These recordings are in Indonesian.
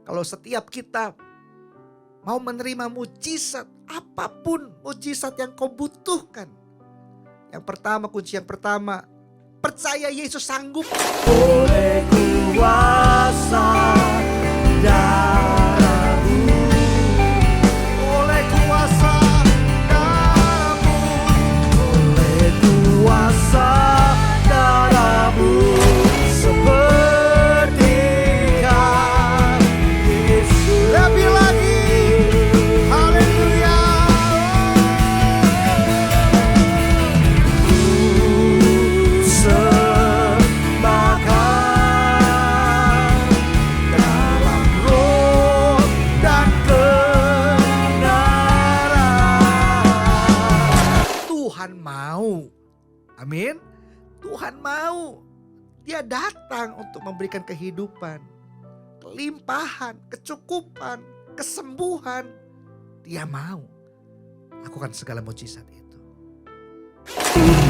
Kalau setiap kita mau menerima mujizat, apapun mujizat yang kau butuhkan. Yang pertama, kunci yang pertama, percaya Yesus sanggup. Oleh kuasa darah-Mu, oleh kuasa darah-Mu, oleh kuasa darah-Mu, sepertikan Yesus. Lebih lagi, haleluya. Dalam roh dan kebenaran. Tuhan mau. Amin. Tuhan mau. Dia datang untuk memberikan kehidupan, kelimpahan, kecukupan, kesembuhan. Dia mau lakukan segala mujizat itu.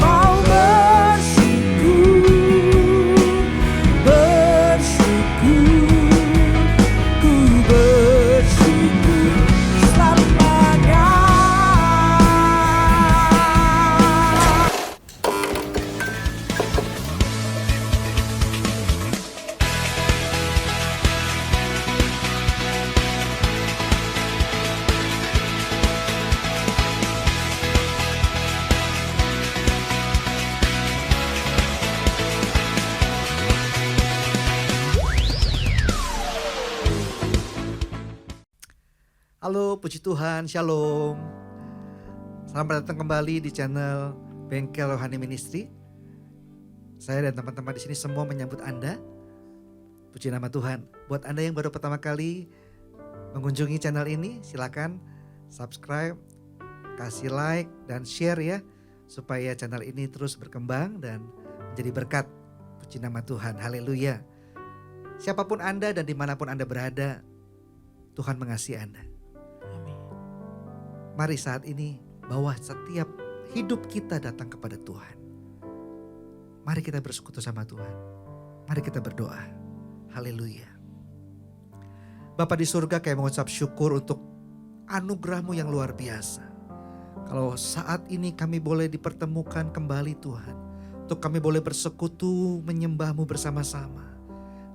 Mau bersyukur, ku bersyukur selamanya. Halo, puji Tuhan, shalom. Selamat datang kembali di channel Bengkel Rohani Ministry. Saya dan teman-teman di sini semua menyambut Anda. Puji nama Tuhan. Buat Anda yang baru pertama kali mengunjungi channel ini, silakan subscribe, kasih like dan share ya, supaya channel ini terus berkembang dan menjadi berkat. Puji nama Tuhan, haleluya. Siapapun Anda dan dimanapun Anda berada, Tuhan mengasihi Anda. Mari saat ini bawa setiap hidup kita datang kepada Tuhan. Mari kita bersekutu sama Tuhan. Mari kita berdoa. Haleluya. Bapa di surga, kayak mengucap syukur untuk anugerah-Mu yang luar biasa. Kalau saat ini kami boleh dipertemukan kembali Tuhan. Untuk kami boleh bersekutu menyembah-Mu bersama-sama.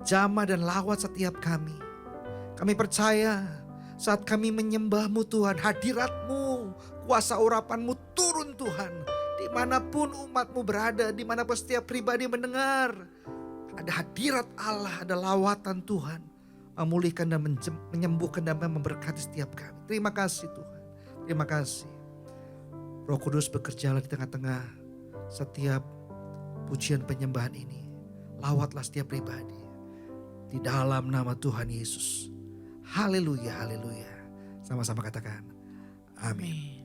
Jamah dan lawat setiap kami. Kami percaya saat kami menyembah-Mu Tuhan, hadirat-Mu, kuasa urapan-Mu turun Tuhan. Dimanapun umat-Mu berada, dimanapun setiap pribadi mendengar, ada hadirat Allah, ada lawatan Tuhan. Memulihkan dan menyembuhkan dan memberkati setiap kami. Terima kasih Tuhan, terima kasih. Roh Kudus bekerjalah di tengah-tengah setiap pujian penyembahan ini. Lawatlah setiap pribadi. Di dalam nama Tuhan Yesus. Haleluya, haleluya. Sama-sama katakan, amin.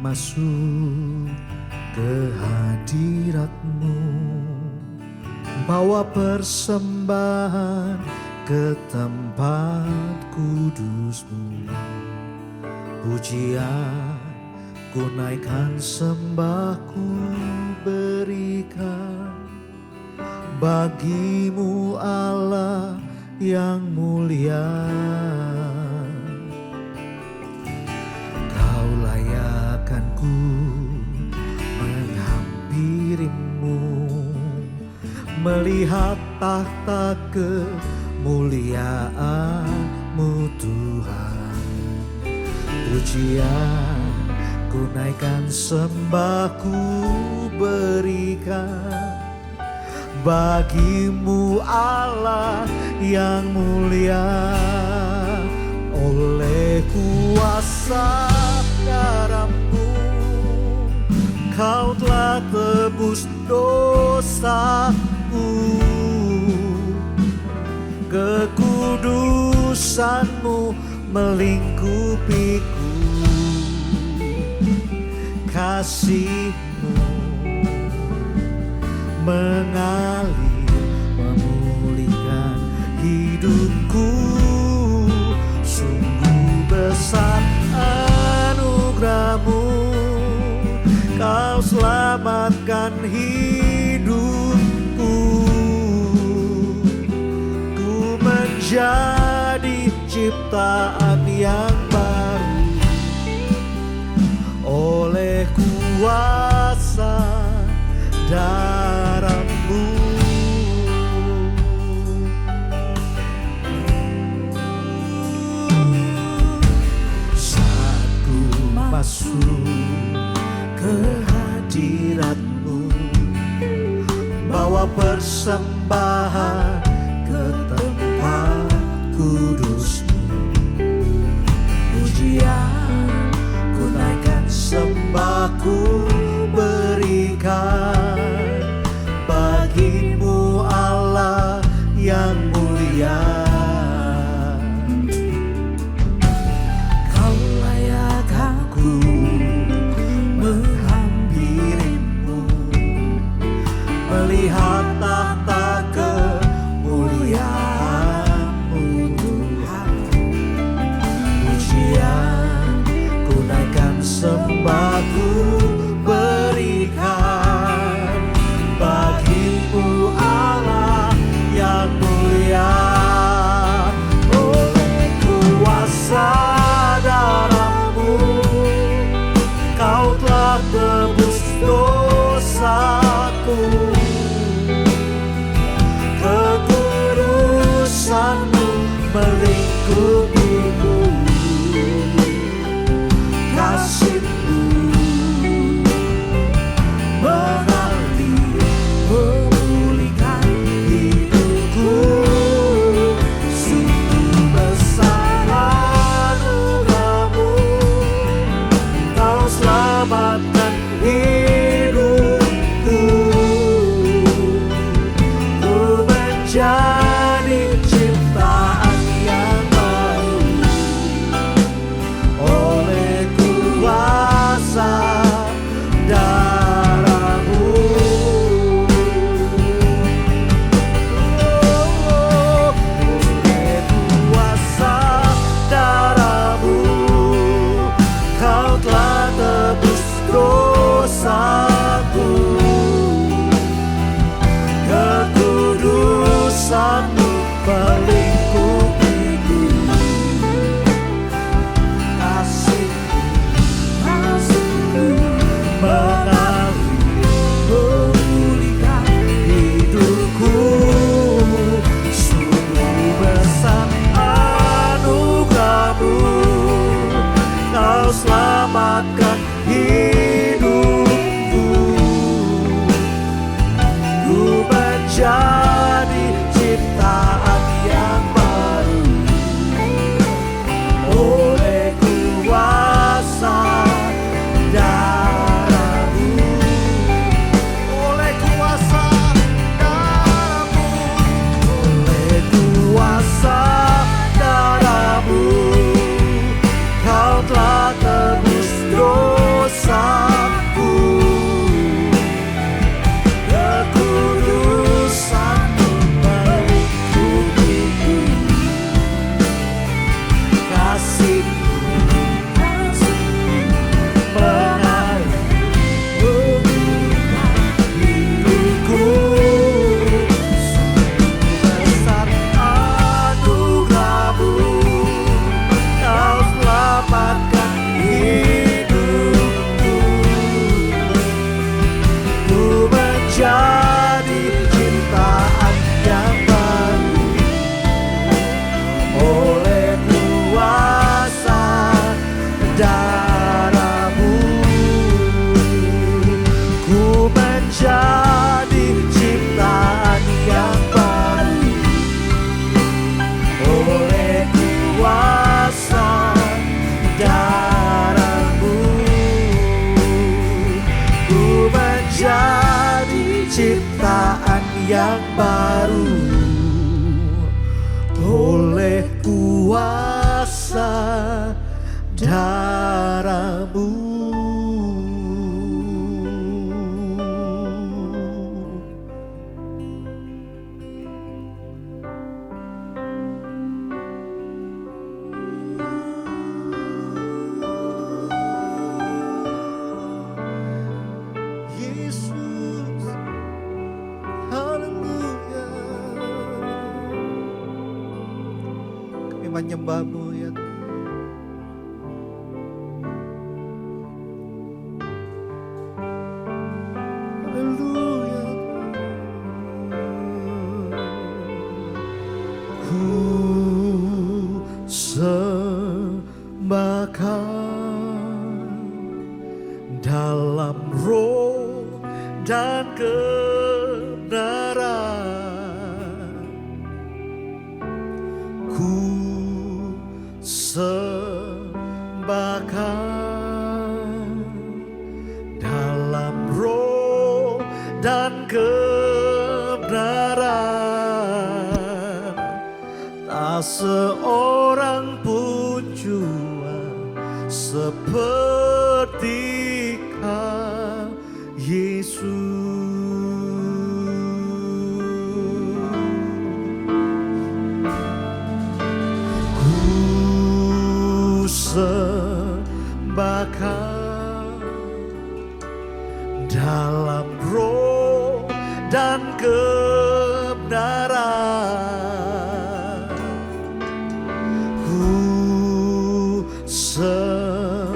Masuk ke hadirat-Mu, bawa persembahan ke tempat kudus-Mu. Pujian ku naikkan, sembahku berikan bagi-Mu Allah yang mulia. Ku menghampirimu, melihat tahta kemuliaan-Mu Tuhan. Pujian ku naikkan, sembahku berikan bagi-Mu Allah yang mulia. Oleh kuasa darah-Mu, Kau telah tebus dosaku. Kekudusan kekudusanmu melingkupiku. Kasihmu mengalir memulihkan hidupku. Sungguh besar anugerahmu, kau selamatkan hidupku. Ku menjadi ciptaan yang baru oleh kuasa darah-Mu. Saat ku masuk ke hadirat-Mu, bawa persembahan ke tempat kudus-Mu. Pujian ku naikkan, sembahku berikan bagi-Mu Allah yang mulia. Kau layak aku menghampiri-Mu, melihat tahta kemuliaan-Mu Tuhan. Pujian ku naikkan, sembahku berikan bagi-Mu Allah yang mulia. Oleh kuasa darah-Mu, kau telah tebus dosaku. Kekudusan-Mu melingkupiku. Kasih-Mu mengalir memulihkan hidupku. Sungguh besar anugerah-Mu, kau selamatkan hidupku. Ku menjadi ciptaan yang baru oleh kuasa darah-Mu. Oleh kuasa darah-Mu, kau telah tebus dosaku. Kekudusan-Mu melingkupiku. Kasih-Mu mengalir memulihkan hidupku. Sungguh besar anugerah-Mu, kau selamatkan hidupku. Ku menjadi ciptaan yang baru oleh kuasa darah-Mu. Oleh kuasa darah-Mu, oleh kuasa darah-Mu, kau telah tebus dosaku. Kekudusan-Mu melingkupiku. Kasih-Mu mengalir memulihkan hidupku. Sungguh besar anugerah-Mu, kau selamatkan hidupku. Ku menjadi ciptaan yang baru oleh kuasa darah-Mu. Ku menjadi ciptaan yang baru oleh kuasa darah-Mu. Ku menjadi ciptaan yang baru oleh kuasa menyembah-Mu ya Tuhan. Haleluya. Ku sembahkan dalam roh dan kebenaran. Ku sembahkan dalam roh dan kebenaran. Tak seorang pun jua seperti Kau, Yesus. Ku sembahkan dalam roh dan kebenaran. Ku sembahkan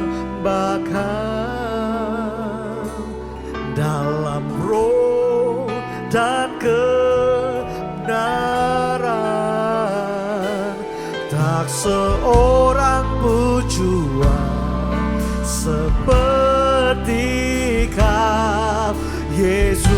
dalam roh dan kebenaran. Tak seorang pun jua seperti Kau, Yesus.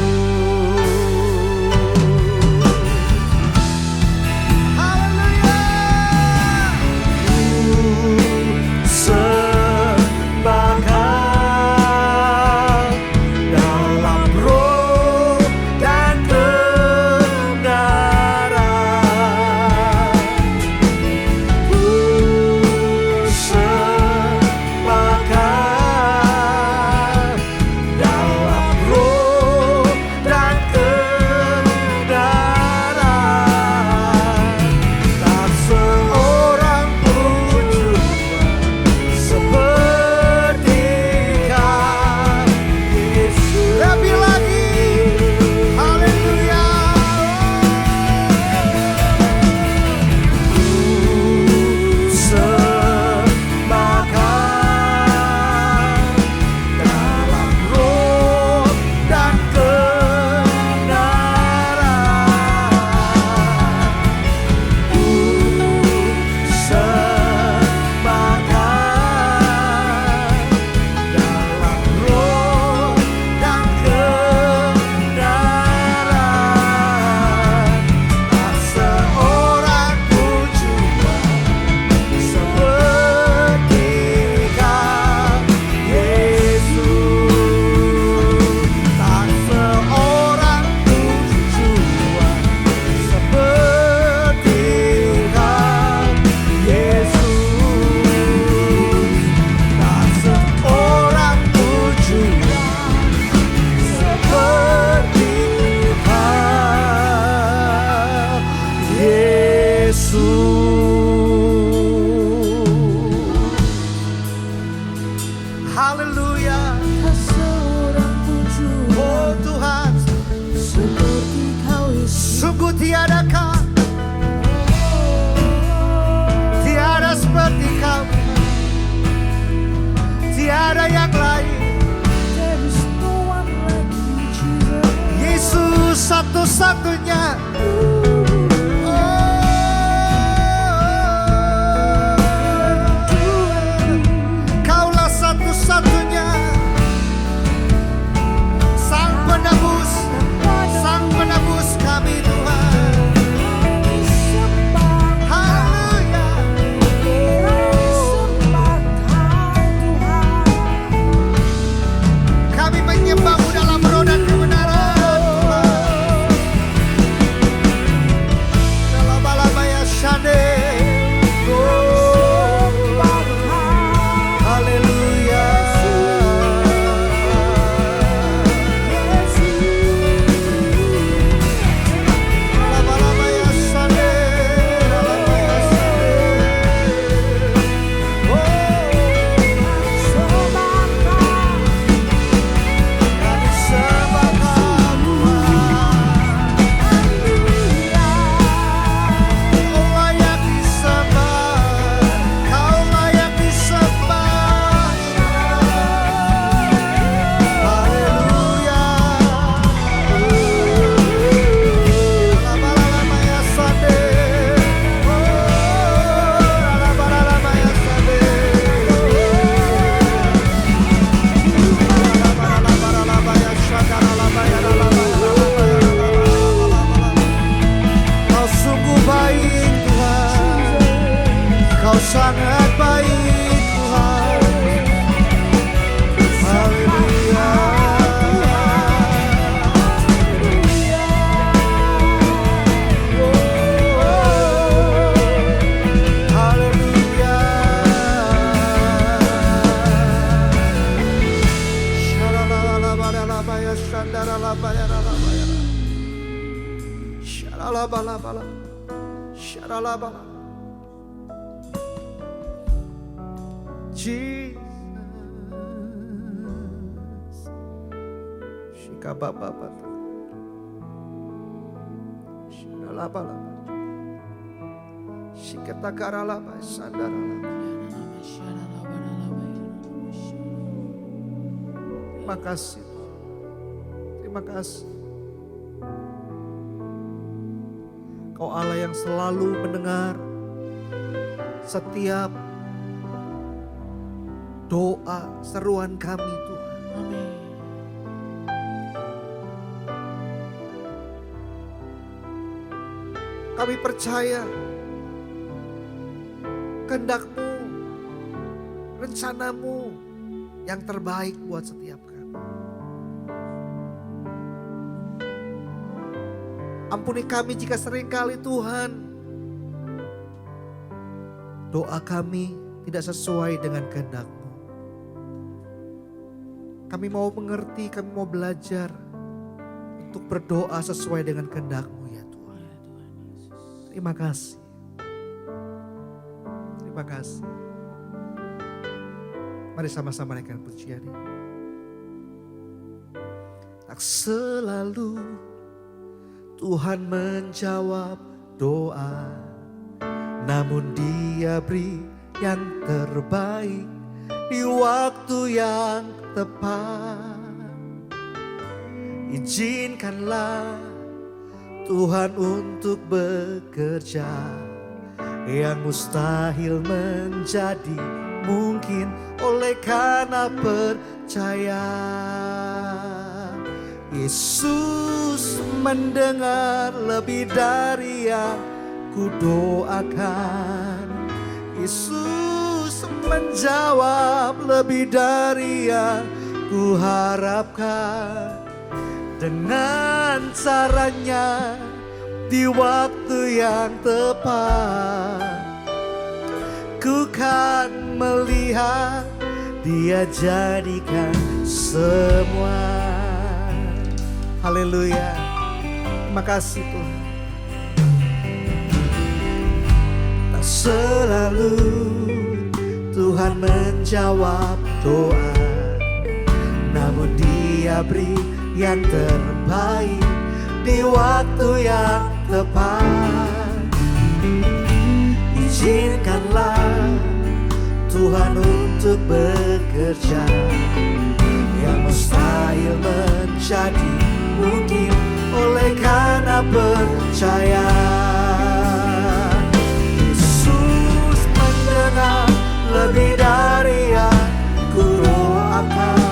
Haleluya. Oh Tuhan, sungguh tiadakah, tiada seperti Kau, tiada yang lain. Yesus satu-satunya. Kaulah satu-satunya, Sang penebus kami Tuhan. Haleluya. Kami menyembah-Mu dalam roh dan kebenaran Tuhan. Engkau sangat baik Tuhan. Haleluya. Haleluya. Shalalabalabaya, shandaralabayaralabaya. Shalalabalabala. Shalalabalabala. Jesus. Shikabababata. Shalalabalaba. Shikatakaralaba, sandaralaba. Terima kasih. Terima kasih. Kau Allah yang selalu mendengar setiap doa seruan kami Tuhan. Amin. Kami percaya kehendak-Mu, rencana-Mu yang terbaik buat setiap kami. Ampuni kami jika seringkali Tuhan doa kami tidak sesuai dengan kehendak-Mu. Kami mau mengerti, kami mau belajar untuk berdoa sesuai dengan kehendak-Mu ya Tuhan. Terima kasih. Terima kasih. Mari sama-sama naikkan pujian ini. Tak selalu Tuhan menjawab doa, namun Dia beri yang terbaik di waktu yang tepat. Izinkanlah Tuhan untuk bekerja, yang mustahil menjadi mungkin oleh karena percaya. Yesus mendengar lebih dari yang kudoakan. Yesus menjawab lebih dari yang kuharapkan. Dengan caranya di waktu yang tepat, ku kan melihat Dia jadikan semua. Haleluya. Terima kasih Tuhan. Tak selalu Tuhan menjawab doa, namun Dia beri yang terbaik di waktu yang tepat. Izinkanlah Tuhan untuk bekerja, yang mustahil menjadi mungkin oleh karena percaya. Yesus mendengar lebih dari yang kudoakan.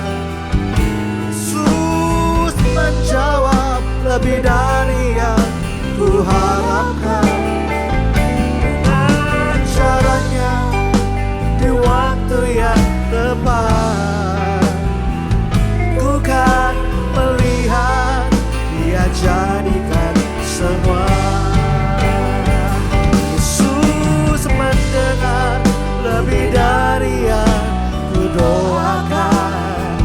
Yesus menjawab lebih dari yang kuharapkan. Dengan caranya di waktu yang tepat, ku kan melihat Dia jadikan semua. Yesus mendengar lebih dari yang kudoakan.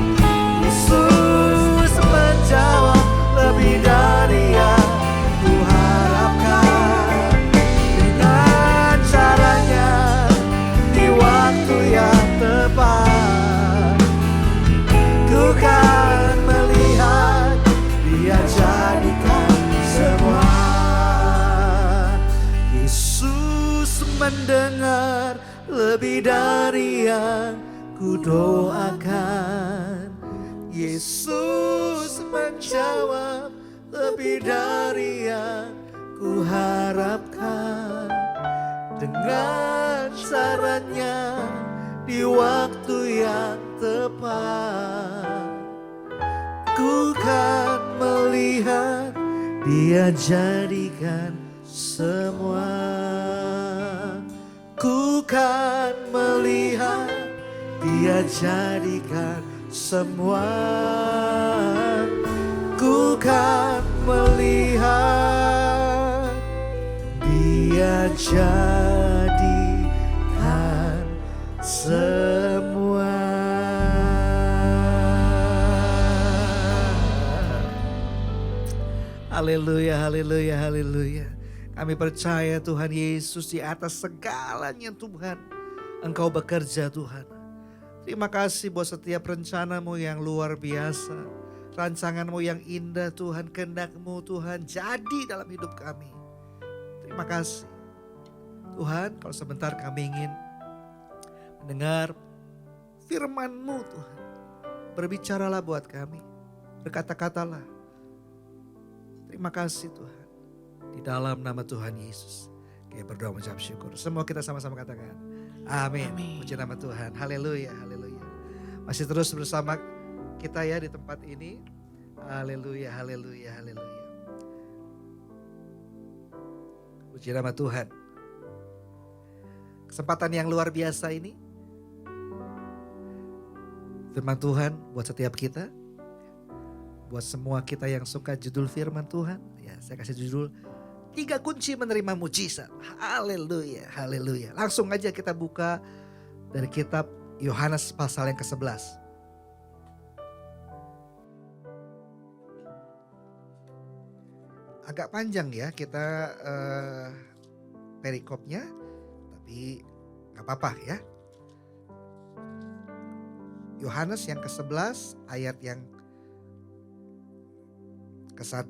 Yesus menjawab lebih dari yang kuharapkan. Dengan caranya di waktu yang tepat, ku kan melihat Dia jadikan semua. Yesus mendengar lebih dari yang kudoakan. Yesus menjawab lebih dari yang kuharapkan. Dengan caranya di waktu yang tepat, ku kan melihat Dia jadikan semua. Ku kan melihat Dia jadikan semua. Ku kan melihat Dia jadikan semua. Haleluya, haleluya, haleluya. Kami percaya Tuhan Yesus di atas segalanya Tuhan. Engkau bekerja Tuhan. Terima kasih buat setiap rencanamu yang luar biasa. Rancanganmu yang indah Tuhan. Kehendak-Mu Tuhan jadi dalam hidup kami. Terima kasih. Tuhan, kalau sebentar kami ingin mendengar firman-Mu Tuhan. Berbicaralah buat kami. Berkata-katalah. Terima kasih Tuhan. Di dalam nama Tuhan Yesus. Kami berdoa mengucap syukur. Semua kita sama-sama katakan. Amin. Puji nama Tuhan. Haleluya, haleluya. Masih terus bersama kita ya di tempat ini. Haleluya, haleluya, haleluya. Puji nama Tuhan. Kesempatan yang luar biasa ini. Firman Tuhan buat setiap kita. Buat semua kita yang suka judul firman Tuhan. Ya, saya kasih judul 3 kunci menerima mujizat. Haleluya, haleluya. Langsung aja kita buka dari kitab Yohanes pasal yang ke-11. Agak panjang ya kita perikopnya. Tapi gak apa-apa ya. Yohanes yang ke-11 ayat yang ke-1.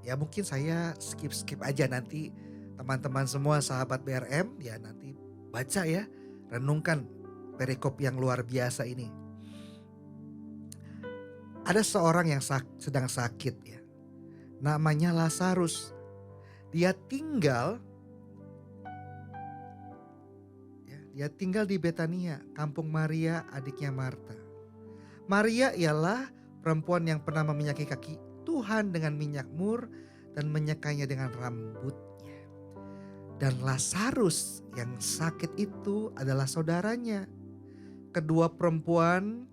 Ya mungkin saya skip aja, nanti teman-teman semua sahabat BRM ya nanti baca ya, renungkan perikop yang luar biasa ini. Ada seorang yang sedang sakit ya, namanya Lazarus. Dia tinggal di Betania, kampung Maria adiknya Marta. Maria ialah perempuan yang pernah meminyaki kaki Tuhan dengan minyak mur dan menyekainya dengan rambutnya. Dan Lazarus yang sakit itu adalah saudaranya. Kedua perempuan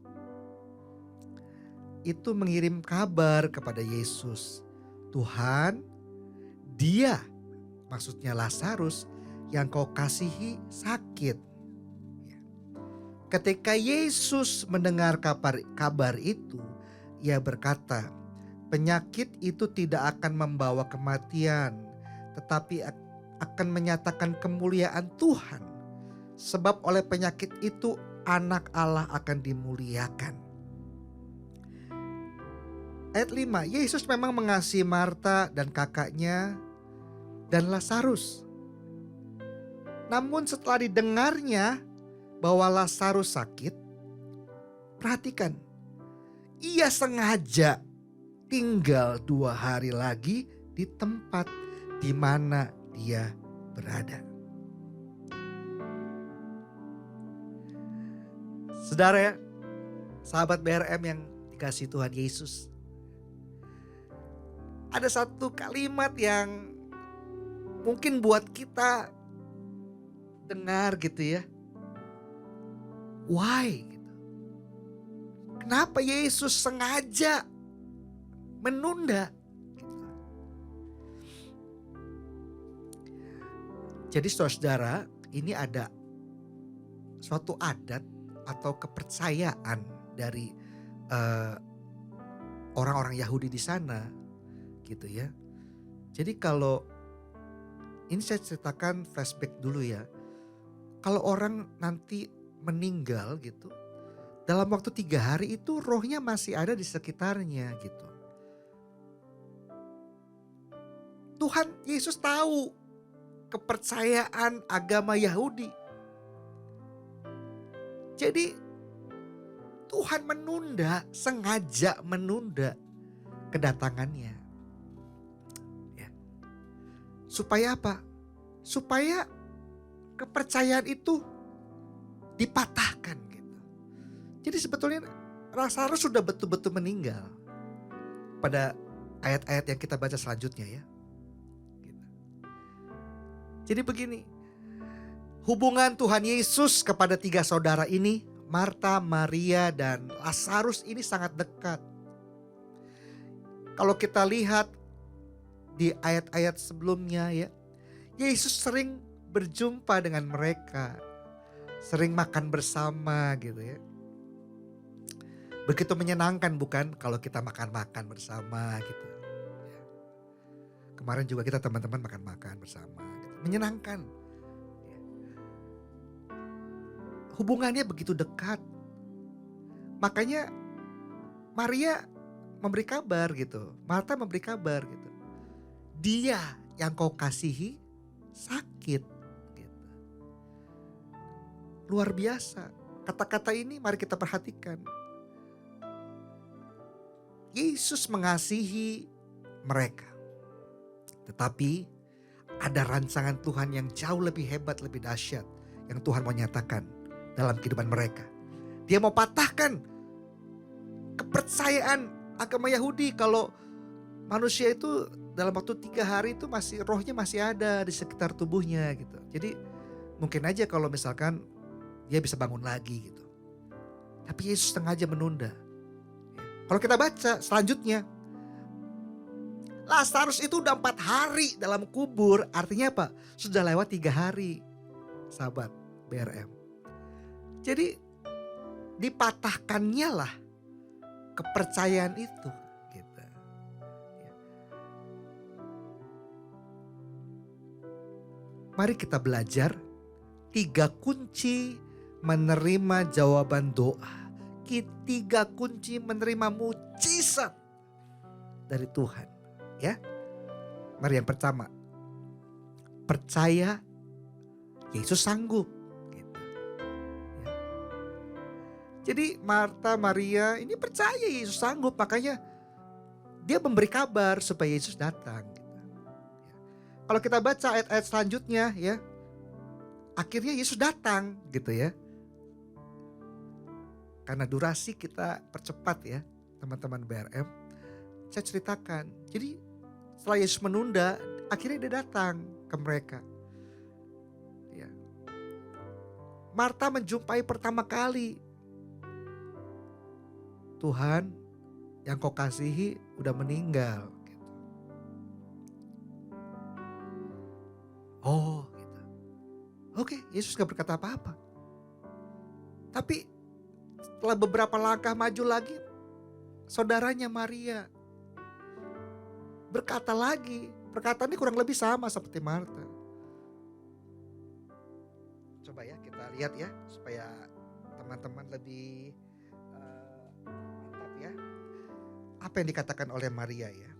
itu mengirim kabar kepada Yesus. Tuhan, dia, maksudnya Lazarus yang kau kasihi sakit. Ketika Yesus mendengar kabar itu, ia berkata, penyakit itu tidak akan membawa kematian, tetapi akan menyatakan kemuliaan Tuhan. Sebab oleh penyakit itu anak Allah akan dimuliakan. Ayat 5, Yesus memang mengasihi Marta dan kakaknya dan Lazarus. Namun setelah didengarnya bahwa Lazarus sakit, perhatikan, ia sengaja tinggal 2 hari lagi di tempat di mana dia berada. Saudara ya, sahabat BRM yang dikasihi Tuhan Yesus. Ada satu kalimat yang mungkin buat kita dengar gitu ya. Why? Kenapa Yesus sengaja menunda? Jadi saudara, ini ada suatu adat atau kepercayaan dari orang-orang Yahudi di sana, gitu ya. Jadi kalau ini saya ceritakan flashback dulu ya. Kalau orang nanti meninggal gitu, dalam waktu 3 hari itu rohnya masih ada di sekitarnya gitu. Tuhan Yesus tahu kepercayaan agama Yahudi. Jadi Tuhan sengaja menunda kedatangannya. Ya. Supaya apa? Supaya kepercayaan itu dipatahkan gitu. Jadi sebetulnya Lazarus sudah betul-betul meninggal pada ayat-ayat yang kita baca selanjutnya ya. Gitu. Jadi begini, Hubungan Tuhan Yesus kepada tiga saudara ini, Marta, Maria, dan Lazarus ini sangat dekat. Kalau kita lihat di ayat-ayat sebelumnya ya, Yesus sering berjumpa dengan mereka, sering makan bersama gitu ya. Begitu menyenangkan bukan kalau kita makan-makan bersama gitu. Ya. Kemarin juga kita teman-teman makan-makan bersama gitu. Menyenangkan. Ya. Hubungannya begitu dekat. Makanya Maria memberi kabar gitu. Marta memberi kabar gitu. Dia yang kau kasihi sakit gitu. Luar biasa. Kata-kata ini mari kita perhatikan. Yesus mengasihi mereka. Tetapi ada rancangan Tuhan yang jauh lebih hebat, lebih dahsyat yang Tuhan mau nyatakan dalam kehidupan mereka. Dia mau patahkan kepercayaan agama Yahudi kalau manusia itu dalam waktu 3 hari itu rohnya masih ada di sekitar tubuhnya gitu. Jadi mungkin aja kalau misalkan dia bisa bangun lagi gitu. Tapi Yesus sengaja menunda. Kalau kita baca selanjutnya, Lazarus itu udah 4 hari dalam kubur. Artinya apa? Sudah lewat 3 hari, sahabat BRM. Jadi dipatahkannya lah kepercayaan itu. Gitu. Mari kita belajar 3 kunci menerima jawaban doa. 3 kunci menerima mujizat dari Tuhan. Ya, mari yang pertama, percaya Yesus sanggup. Gitu. Ya. Jadi Marta, Maria ini percaya Yesus sanggup, makanya dia memberi kabar supaya Yesus datang. Gitu. Ya. Kalau kita baca ayat-ayat selanjutnya, ya, akhirnya Yesus datang, gitu ya. Karena durasi kita percepat ya teman-teman BRM. Saya ceritakan. Jadi setelah Yesus menunda, akhirnya dia datang ke mereka. Ya. Marta menjumpai pertama kali. Tuhan yang kau kasihi udah meninggal. Gitu. Oh gitu. Oke, Yesus gak berkata apa-apa. Tapi setelah beberapa langkah maju lagi, saudaranya Maria berkata lagi. Perkataannya kurang lebih sama seperti Marta. Coba ya kita lihat ya supaya teman-teman lebih mantap ya. Apa yang dikatakan oleh Maria ya.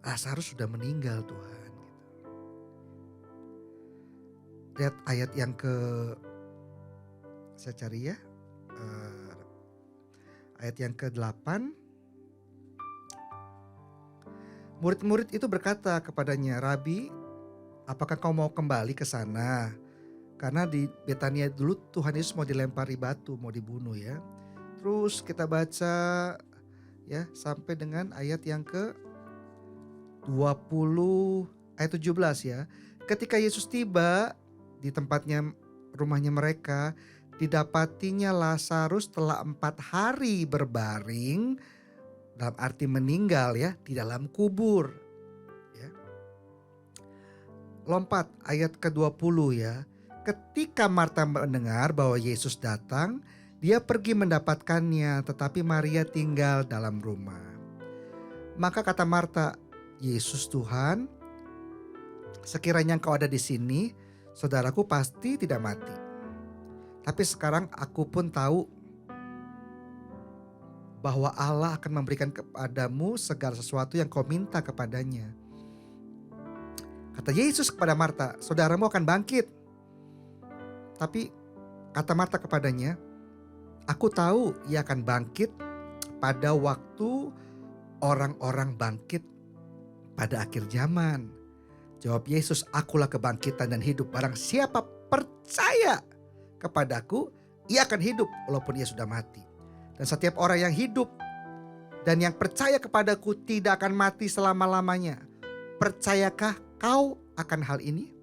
Lazarus sudah meninggal Tuhan. Lihat ayat yang saya cari ya. Ayat yang ke-8. Murid-murid itu berkata kepadanya, Rabi, apakah kau mau kembali ke sana? Karena di Betania dulu Tuhan Yesus mau dilempari batu, mau dibunuh ya. Terus kita baca ya sampai dengan ayat yang ayat 17 ya. Ketika Yesus tiba di tempatnya, rumahnya mereka, didapatinya Lazarus telah 4 hari berbaring, dalam arti meninggal ya, di dalam kubur. Ya. Lompat ayat ke-20 ya. Ketika Marta mendengar bahwa Yesus datang, dia pergi mendapatkannya, tetapi Maria tinggal dalam rumah. Maka kata Marta, Yesus Tuhan, sekiranya Engkau ada di sini, saudaraku pasti tidak mati. Tapi sekarang aku pun tahu bahwa Allah akan memberikan kepadamu segala sesuatu yang kau minta kepadanya. Kata Yesus kepada Marta, saudaramu akan bangkit. Tapi kata Marta kepadanya, aku tahu ia akan bangkit pada waktu orang-orang bangkit pada akhir zaman. Jawab Yesus, akulah kebangkitan dan hidup. Barang siapa percaya kepadaku, ia akan hidup walaupun ia sudah mati. Dan setiap orang yang hidup dan yang percaya kepadaku tidak akan mati selama-lamanya. Percayakah kau akan hal ini?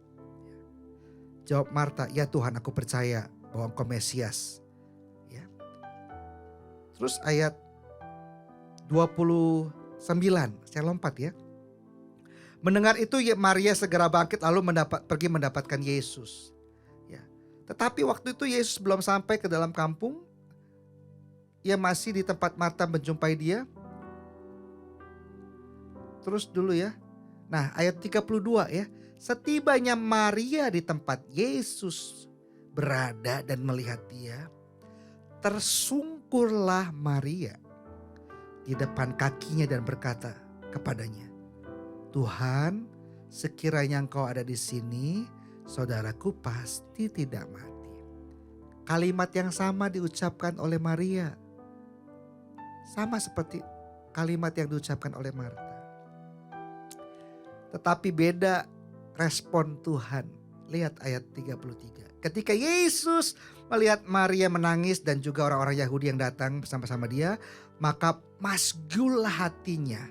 Jawab Marta, ya Tuhan, aku percaya bahwa Engkau Mesias. Ya. Terus ayat 29, saya lompat ya. Mendengar itu Maria segera bangkit lalu pergi mendapatkan Yesus. Ya. Tetapi waktu itu Yesus belum sampai ke dalam kampung. Ia masih di tempat Marta menjumpai dia. Terus dulu ya. Nah ayat 32 ya. Setibanya Maria di tempat Yesus berada dan melihat dia, tersungkurlah Maria di depan kakinya dan berkata kepadanya, Tuhan, sekiranya Engkau ada di sini, saudaraku pasti tidak mati. Kalimat yang sama diucapkan oleh Maria. Sama seperti kalimat yang diucapkan oleh Marta. Tetapi beda respon Tuhan. Lihat ayat 33. Ketika Yesus melihat Maria menangis dan juga orang-orang Yahudi yang datang bersama-sama dia, maka masgullah hatinya.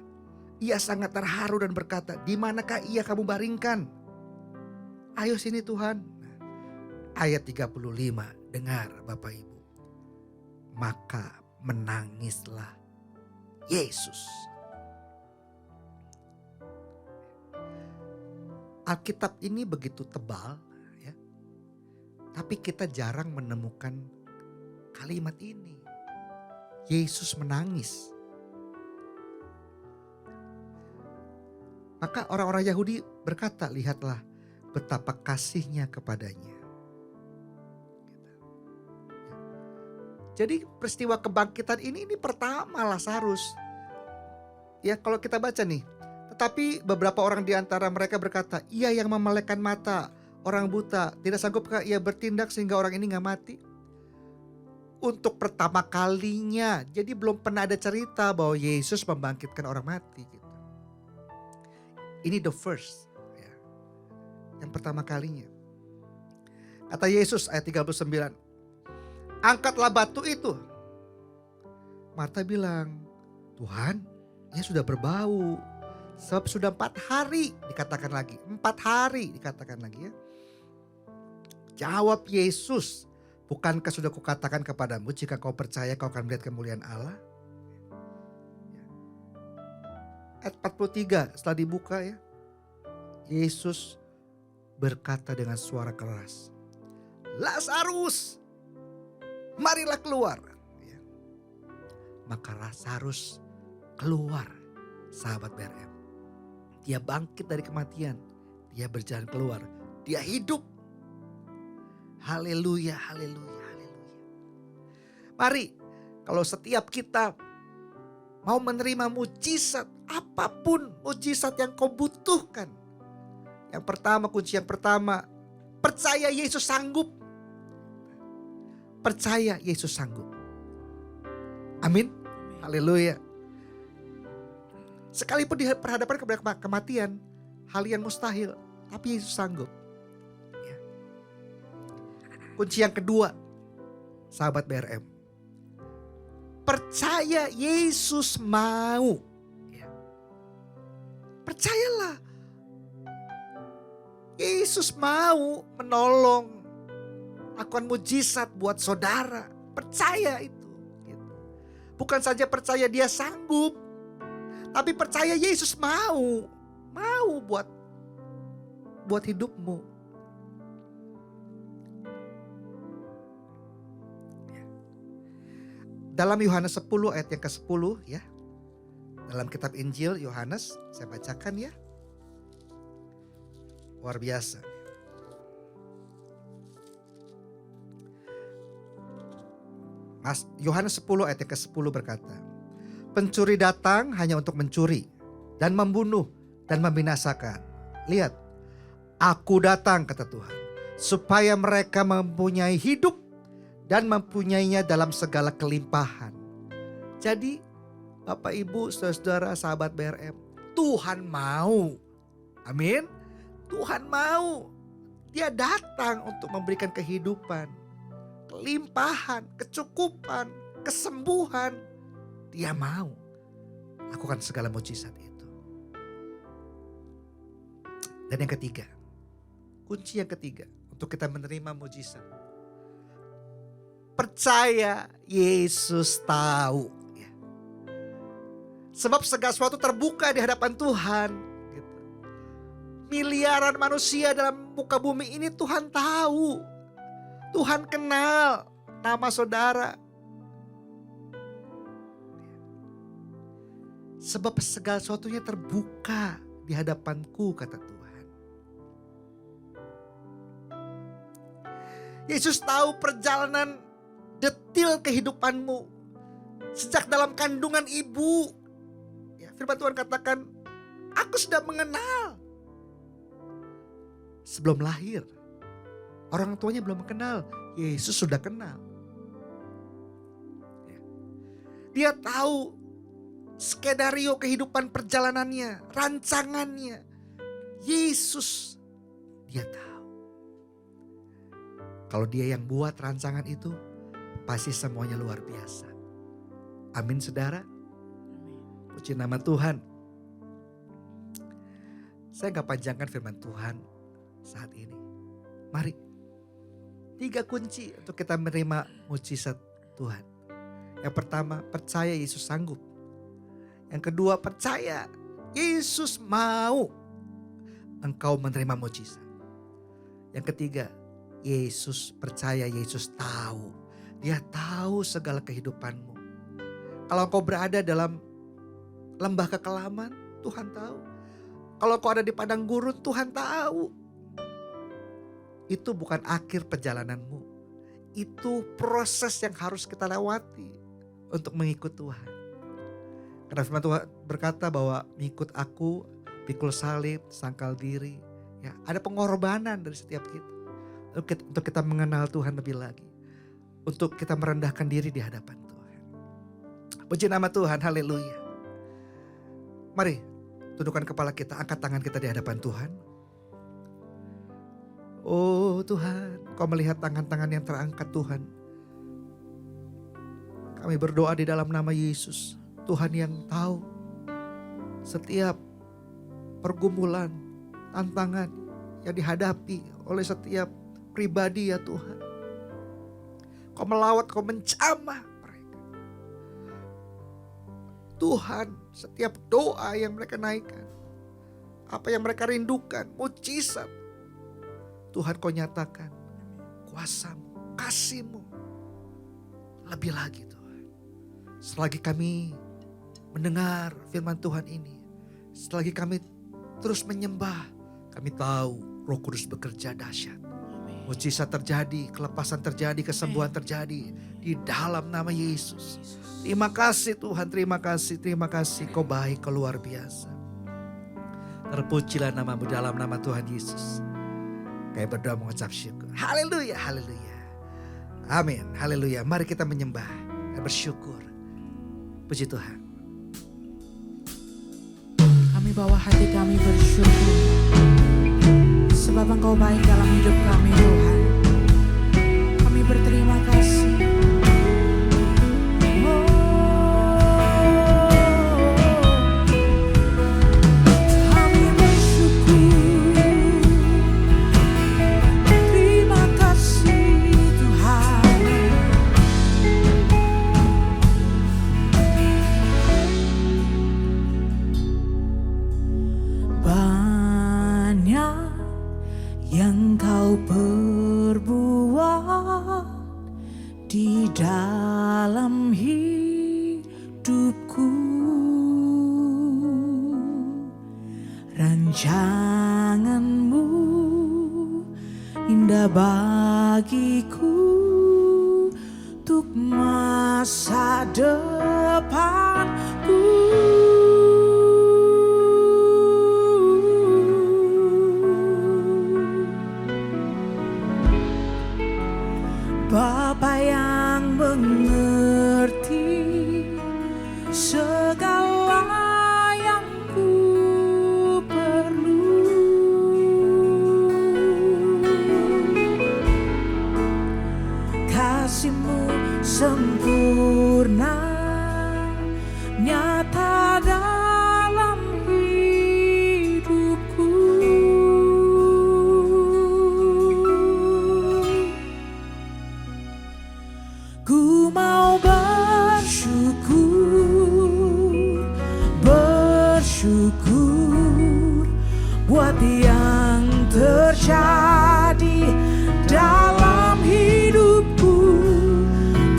Ia sangat terharu dan berkata, di manakah ia kamu baringkan? Ayo sini Tuhan. Ayat 35, dengar Bapak Ibu. Maka menangislah Yesus. Alkitab ini begitu tebal ya. Tapi kita jarang menemukan kalimat ini. Yesus menangis. Maka orang-orang Yahudi berkata, lihatlah betapa kasihnya kepadanya. Jadi peristiwa kebangkitan ini pertama Lazarus. Ya kalau kita baca nih. Tetapi beberapa orang di antara mereka berkata, ia yang memelekkan mata orang buta. Tidak sanggupkah ia bertindak sehingga orang ini gak mati? Untuk pertama kalinya. Jadi belum pernah ada cerita bahwa Yesus membangkitkan orang mati. Gitu. Ini the first. Ya. Yang pertama kalinya. Kata Yesus ayat 39. Angkatlah batu itu. Marta bilang, Tuhan, ia sudah berbau. Sebab sudah 4 hari dikatakan lagi. 4 hari dikatakan lagi ya. Jawab Yesus. Bukankah sudah kukatakan kepadamu, jika kau percaya kau akan melihat kemuliaan Allah. Ayat 43 setelah dibuka ya. Yesus berkata dengan suara keras. Lazarus, marilah keluar. Maka Lazarus keluar, sahabat BRM. Dia bangkit dari kematian. Dia berjalan keluar. Dia hidup. Haleluya, haleluya, haleluya. Mari, kalau setiap kita mau menerima mujizat, apapun mujizat yang kau butuhkan. Yang pertama, kunci yang pertama, percaya Yesus sanggup. Percaya Yesus sanggup. Amin. Haleluya. Sekalipun diperhadapkan kepada kematian, hal yang mustahil, tapi Yesus sanggup. Ya. Kunci yang kedua, sahabat BRM. Percaya Yesus mau. Ya. Percayalah. Yesus mau menolong, lakukan mujizat buat saudara. Percaya itu. Gitu. Bukan saja percaya dia sanggup, tapi percaya Yesus mau buat hidupmu. Dalam Yohanes 10 ayat yang ke-10 ya. Dalam kitab Injil Yohanes, saya bacakan ya. Luar biasa. Yohanes 10 ayat yang ke-10 berkata, pencuri datang hanya untuk mencuri dan membunuh dan membinasakan. Lihat, aku datang kata Tuhan, supaya mereka mempunyai hidup dan mempunyainya dalam segala kelimpahan. Jadi Bapak Ibu saudara sahabat BRM, Tuhan mau. Amin. Tuhan mau. Dia datang untuk memberikan kehidupan, kelimpahan, kecukupan, kesembuhan, Dia mau lakukan segala mujizat itu. Dan yang ketiga, kunci yang ketiga untuk kita menerima mujizat. Percaya Yesus tahu. Ya. Sebab segala sesuatu terbuka di hadapan Tuhan. Gitu. Miliaran manusia dalam muka bumi ini Tuhan tahu. Tuhan kenal nama saudara. Sebab segala sesuatunya terbuka di hadapanku, kata Tuhan. Yesus tahu perjalanan detil kehidupanmu sejak dalam kandungan ibu. Ya, firman Tuhan katakan, aku sudah mengenal. Sebelum lahir, orang tuanya belum mengenal, Yesus sudah kenal. Ya. Dia tahu skenario kehidupan perjalanannya, rancangannya. Yesus, dia tahu. Kalau dia yang buat rancangan itu, pasti semuanya luar biasa. Amin saudara. Puji nama Tuhan. Saya gak panjangkan firman Tuhan saat ini. Mari. 3 kunci untuk kita menerima mujizat Tuhan. Yang pertama, percaya Yesus sanggup. Yang kedua, percaya Yesus mau engkau menerima mujizat. Yang ketiga, Yesus percaya, Yesus tahu. Dia tahu segala kehidupanmu. Kalau engkau berada dalam lembah kekelaman, Tuhan tahu. Kalau engkau ada di padang gurun, Tuhan tahu. Itu bukan akhir perjalananmu. Itu proses yang harus kita lewati untuk mengikut Tuhan. Karena firman Tuhan berkata bahwa mengikut aku, pikul salib, sangkal diri. Ya, ada pengorbanan dari setiap kita. Untuk kita mengenal Tuhan lebih lagi. Untuk kita merendahkan diri di hadapan Tuhan. Puji nama Tuhan, haleluya. Mari tundukkan kepala kita, angkat tangan kita di hadapan Tuhan. Oh Tuhan, Kau melihat tangan-tangan yang terangkat Tuhan. Kami berdoa di dalam nama Yesus. Tuhan yang tahu setiap pergumulan, tantangan yang dihadapi oleh setiap pribadi ya Tuhan. Kau melawat, Kau menjamah mereka. Tuhan, setiap doa yang mereka naikkan, apa yang mereka rindukan, mujizat, Tuhan Kau nyatakan kuasa-Mu, kasih-Mu. Lebih lagi Tuhan, selagi kami mendengar firman Tuhan ini, selagi kami terus menyembah, kami tahu Roh Kudus bekerja dahsyat. Mujizat terjadi, kelepasan terjadi, kesembuhan terjadi di dalam nama Yesus. Terima kasih Tuhan, terima kasih. Kau baik, Kau luar biasa. Terpujilah nama-Mu dalam nama Tuhan Yesus. Kami berdoa mengucap syukur. Haleluya, haleluya. Amin, haleluya. Mari kita menyembah dan bersyukur. Puji Tuhan. Kami bawa hati kami bersyukur, sebab Engkau baik dalam hidup kami Tuhan. Kami berterima kasih. Kami bersyukur. Terima kasih Tuhan. Banyak yang Kau perbuat di dalam hidupku. Rancangan-Mu indah bagiku untuk masa depanku. Bapa yang mengerti segala yang ku perlu, kasih-Mu sempurna nyata dalam hidupku. Ku mau bersyukur, bersyukur buat yang terjadi dalam hidupku.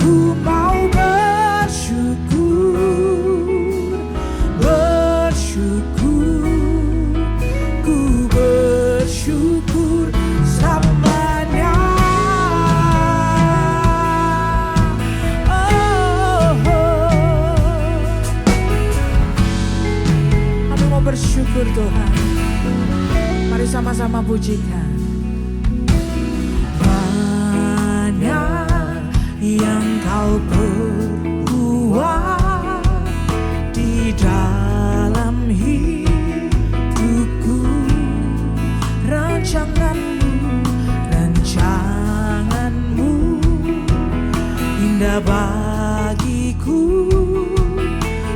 Ku mau bersyukur, bersyukur, ku bersyukur selamanya. Kami mau bersyukur Tuhan. Mari sama-sama pujikan. Banyak yang Kau perbuat di dalam hidupku. Rancanganmu indah bagiku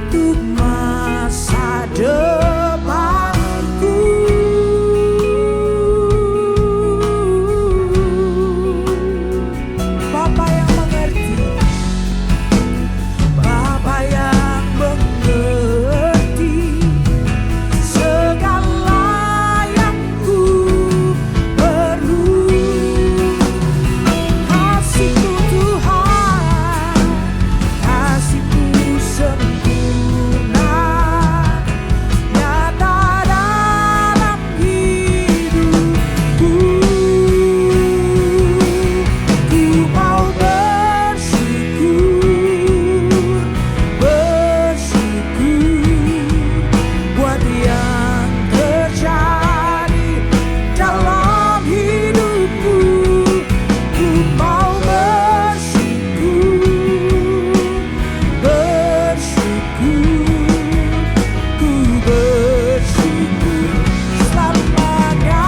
untuk masa depanku. Bapa yang mengerti, Bapa yang mengerti segala yang ku perlu. Kasih-Mu Tuhan, kasih-Mu sempurna, nyata dalam hidupku. Ku mau bersyukur, bersyukur buat yang terjadi dalam hidupku. Ku mau bersyukur, bersyukur, ku bersyukur selamanya.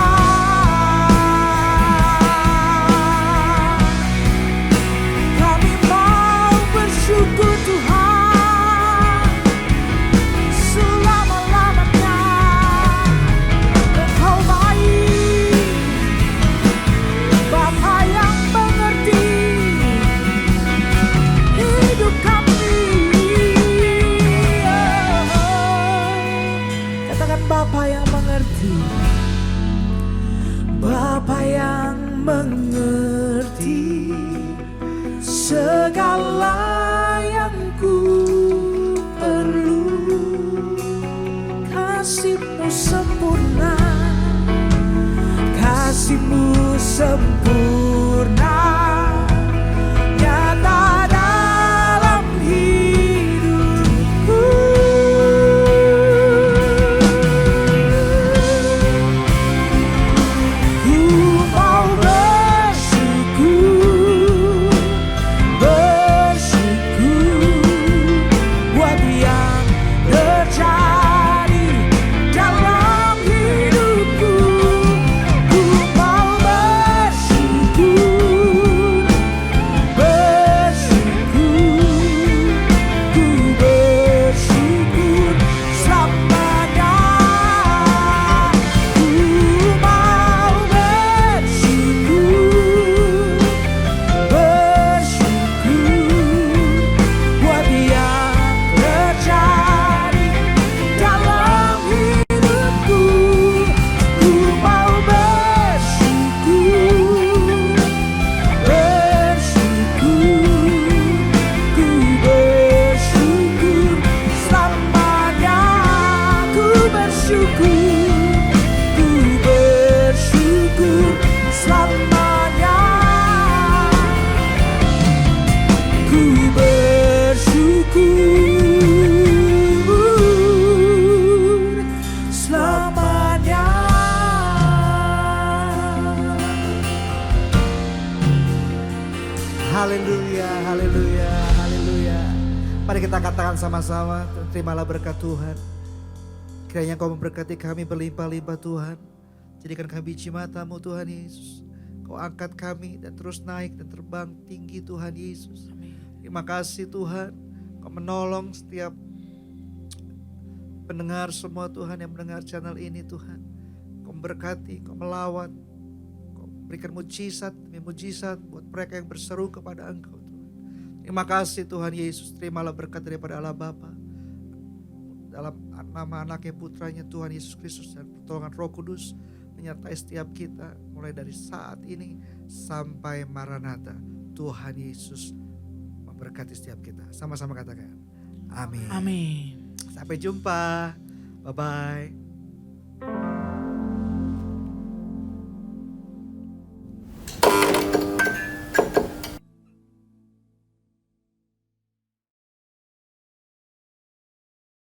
Kami mau bersyukur Tuhan selama-lamanya. Engkau baik, Bapa yang mengerti hidup kami. Katakan Bapa yang mengerti, Bapa yang mengerti segala yang ku perlu. Kasih-Mu sempurna, kasih-Mu sempurna, nyata dalam hidupku. Ku mau bersyukur, bersyukur buat yang terjadi dalam hidupku. Ku mau bersyukur, bersyukur, ku bersyukur selamanya. Ku mau bersyukur, bersyukur buat yang terjadi dalam hidupku. Ku mau bersyukur, bersyukur, ku bersyukur selamanya. Ku bersyukur, ku bersyukur selamanya. Ku bersyukur selamanya. Haleluya, haleluya, haleluya. Mari kita katakan sama-sama, terimalah berkat Tuhan. Kiranya Kau memberkati kami berlimpah-limpah Tuhan. Jadikan kami biji mata-Mu Tuhan Yesus. Kau angkat kami dan terus naik dan terbang tinggi Tuhan Yesus. Terima kasih Tuhan, Kau menolong setiap pendengar semua Tuhan yang mendengar channel ini Tuhan. Kau memberkati, Kau melawat, Kau berikan mujizat demi mujizat buat mereka yang berseru kepada Engkau Tuhan. Terima kasih Tuhan Yesus, terimalah berkat daripada Allah Bapa. Dalam nama anaknya putranya Tuhan Yesus Kristus dan pertolongan Roh Kudus menyertai setiap kita mulai dari saat ini sampai Maranatha. Tuhan Yesus memberkati setiap kita. Sama-sama katakan amin. Amin. Sampai jumpa. Bye-bye.